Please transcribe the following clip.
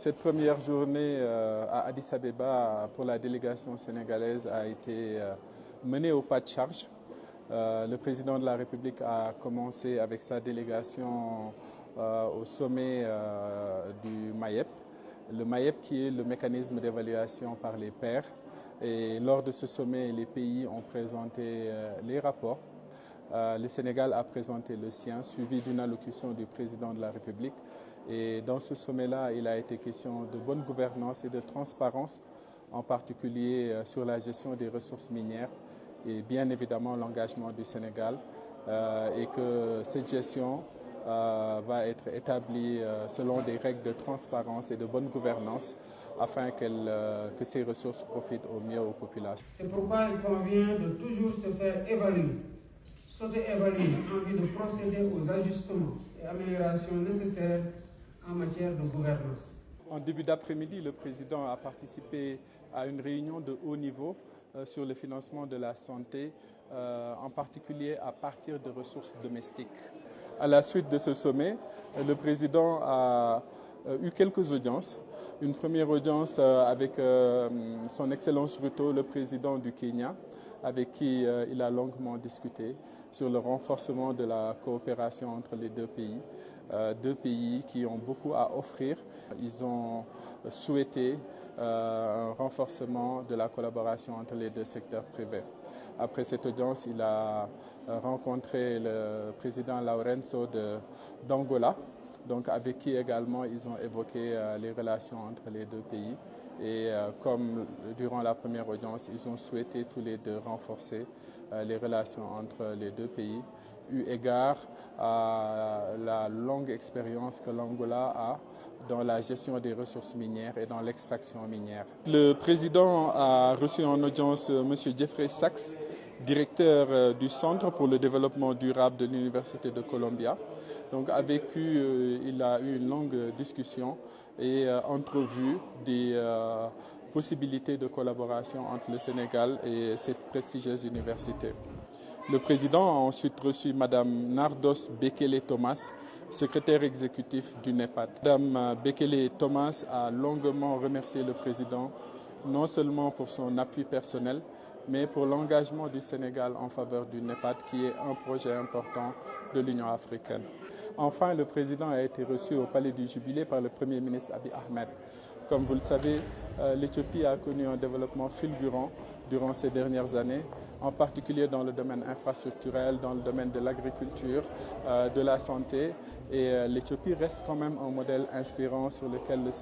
Cette première journée à Addis Abeba pour la délégation sénégalaise a été menée au pas de charge. Le président de la République a commencé avec sa délégation au sommet du MAEP. Le MAEP qui est le mécanisme d'évaluation par les pairs. Et lors de ce sommet, les pays ont présenté les rapports. Le Sénégal a présenté le sien, suivi d'une allocution du président de la République. Et dans ce sommet-là, il a été question de bonne gouvernance et de transparence, en particulier sur la gestion des ressources minières et bien évidemment l'engagement du Sénégal et que cette gestion va être établie selon des règles de transparence et de bonne gouvernance afin que ces ressources profitent au mieux aux populations. C'est pourquoi il convient de toujours se faire évaluer, s'auto-évaluer en vue de procéder aux ajustements et améliorations nécessaires en matière de gouvernance. En début d'après-midi, le président a participé à une réunion de haut niveau sur le financement de la santé, en particulier à partir de ressources domestiques. À la suite de ce sommet, le président a eu quelques audiences. Une première audience avec son Excellence Ruto, le président du Kenya, avec qui il a longuement discuté sur le renforcement de la coopération entre les deux pays qui ont beaucoup à offrir. Ils ont souhaité un renforcement de la collaboration entre les deux secteurs privés. Après cette audience, il a rencontré le président Lourenço d'Angola, donc avec qui également ils ont évoqué les relations entre les deux pays. Et comme durant la première audience, ils ont souhaité tous les deux renforcer les relations entre les deux pays, eu égard à la longue expérience que l'Angola a dans la gestion des ressources minières et dans l'extraction minière. Le président a reçu en audience M. Jeffrey Sachs, directeur du Centre pour le développement durable de l'Université de Columbia. Donc avec qui il a eu une longue discussion et entrevue des possibilités de collaboration entre le Sénégal et cette prestigieuse université. Le président a ensuite reçu Mme Nardos Bekele Thomas, secrétaire exécutif du NEPAD. Mme Bekele Thomas a longuement remercié le président, non seulement pour son appui personnel, mais pour l'engagement du Sénégal en faveur du NEPAD, qui est un projet important de l'Union africaine. Enfin, le président a été reçu au Palais du Jubilé par le Premier ministre Abiy Ahmed. Comme vous le savez, l'Éthiopie a connu un développement fulgurant durant ces dernières années, en particulier dans le domaine infrastructurel, dans le domaine de l'agriculture, de la santé. Et l'Éthiopie reste quand même un modèle inspirant sur lequel le